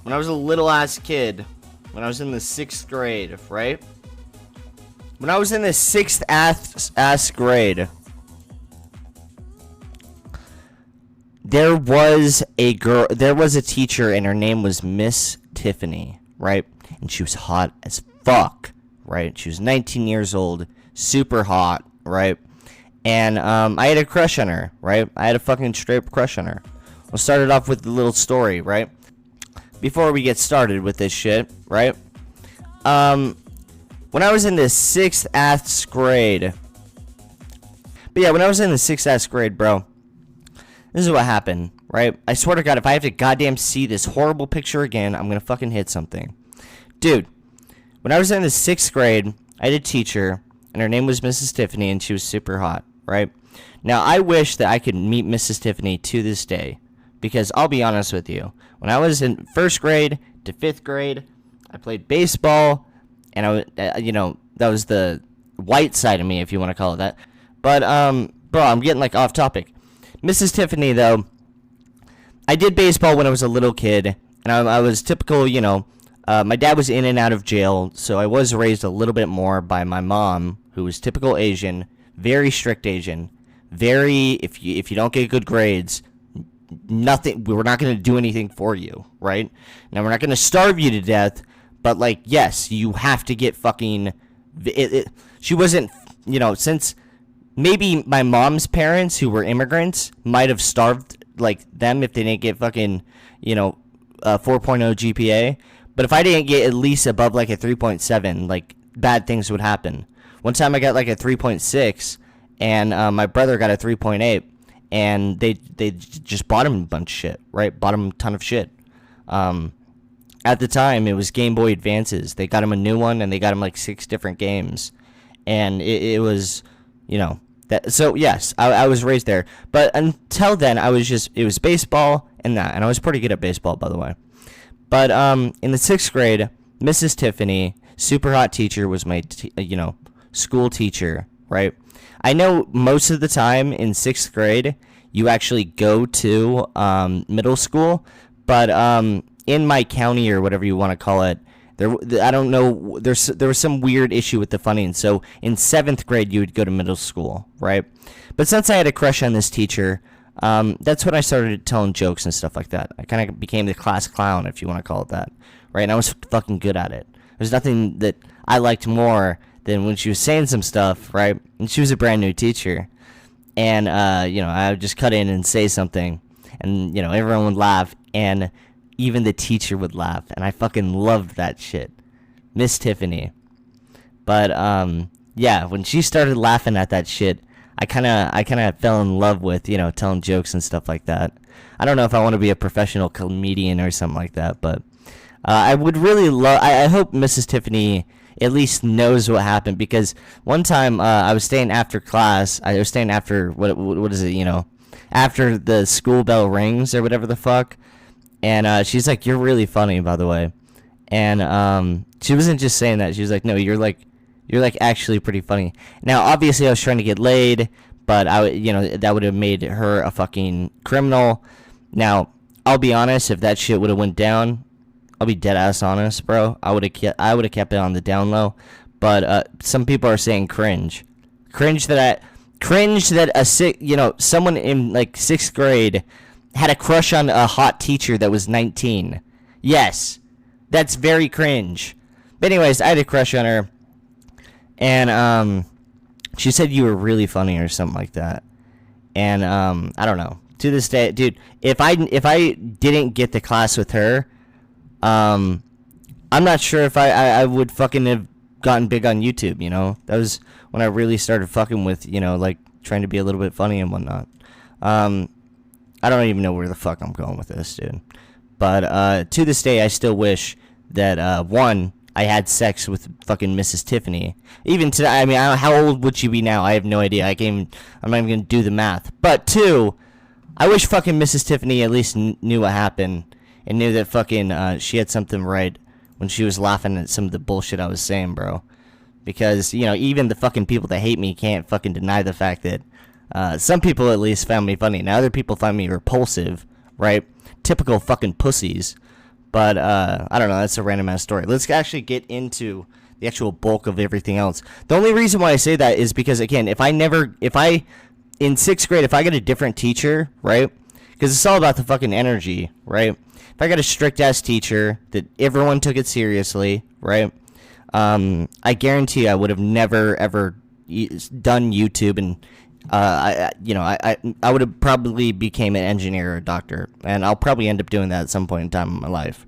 when I was a little ass kid, when I was in the 6th grade, right? When I was in the 6th ass grade, there was a teacher, and her name was Miss Tiffany, right? And she was hot as fuck, right? She was 19 years old, super hot, right? And I had a crush on her, right? I had a fucking straight crush on her. We'll start it off with a little story, right? Before we get started with this shit, right? When I was in the 6th grade, but yeah, when I was in the 6th grade, bro, this is what happened, right? I swear to God, if I have to goddamn see this horrible picture again, I'm gonna fucking hit something. Dude, when I was in the 6th grade, I had a teacher, and her name was Mrs. Tiffany, and she was super hot, right? Now, I wish that I could meet Mrs. Tiffany to this day, because I'll be honest with you. When I was in 1st grade to 5th grade, I played baseball, and that was the white side of me, if you want to call it that. But, bro, I'm getting, like, off topic. Mrs. Tiffany, though, I did baseball when I was a little kid, and I was typical, my dad was in and out of jail, so I was raised a little bit more by my mom, who was typical Asian, very strict Asian, if you don't get good grades, we're not going to do anything for you, right? Now, we're not going to starve you to death, but, like, yes, you have to get fucking, she wasn't, since maybe my mom's parents, who were immigrants, might have starved, like, them if they didn't get fucking, 4.0 GPA, but if I didn't get at least above, like, a 3.7, like, bad things would happen. One time I got, like, a 3.6, and my brother got a 3.8, and they just bought him a bunch of shit, right? Bought him a ton of shit. At the time, it was Game Boy Advances. They got him a new one, and they got him, like, 6 different games. And it was, that. So, yes, I was raised there. But until then, it was baseball and that. And I was pretty good at baseball, by the way. But in the 6th grade, Mrs. Tiffany, super hot teacher, was my, school teacher, right? I know most of the time in 6th grade, you actually go to middle school, but in my county, or whatever you want to call it, I don't know, there was some weird issue with the funding, so in 7th grade, you would go to middle school, right? But since I had a crush on this teacher, that's when I started telling jokes and stuff like that. I kind of became the class clown, if you want to call it that, right? And I was fucking good at it. There's nothing that I liked more than when she was saying some stuff, right? And she was a brand new teacher. And, I would just cut in and say something. And, everyone would laugh. And even the teacher would laugh. And I fucking loved that shit. Miss Tiffany. But, yeah, when she started laughing at that shit, I kind of fell in love with, telling jokes and stuff like that. I don't know if I want to be a professional comedian or something like that. But I would really I hope Mrs. Tiffany at least knows what happened, because one time I was staying after class. I was staying after what is it, after the school bell rings or whatever the fuck. And she's like, "You're really funny, by the way." And she wasn't just saying that. She was like, "No, you're actually pretty funny." Now, obviously, I was trying to get laid, but that would have made her a fucking criminal. Now, I'll be honest, if that shit would have went down, I'll be dead ass honest, bro, I would have kept it on the down low. But some people are saying cringe that someone in, like, 6th grade had a crush on a hot teacher that was 19. Yes, that's very cringe. But anyways, I had a crush on her, and she said you were really funny or something like that. And I don't know. To this day, dude, if I didn't get the class with her, I'm not sure if I would fucking have gotten big on YouTube, That was when I really started fucking with, like, trying to be a little bit funny and whatnot. I don't even know where the fuck I'm going with this, dude. But to this day, I still wish that, one, I had sex with fucking Mrs. Tiffany. Even today, I mean, how old would she be now? I have no idea. I'm not even going to do the math. But two, I wish fucking Mrs. Tiffany at least knew what happened and knew that fucking she had something right when she was laughing at some of the bullshit I was saying, bro. Because, even the fucking people that hate me can't fucking deny the fact that some people at least found me funny. Now other people find me repulsive, right? Typical fucking pussies. But I don't know. That's a random ass story. Let's actually get into the actual bulk of everything else. The only reason why I say that is because, again, if I in 6th grade, if I get a different teacher, right? Because it's all about the fucking energy, right? If I got a strict ass teacher that everyone took it seriously, right? I guarantee I would have never ever done YouTube, and I would have probably became an engineer or a doctor, and I'll probably end up doing that at some point in time in my life.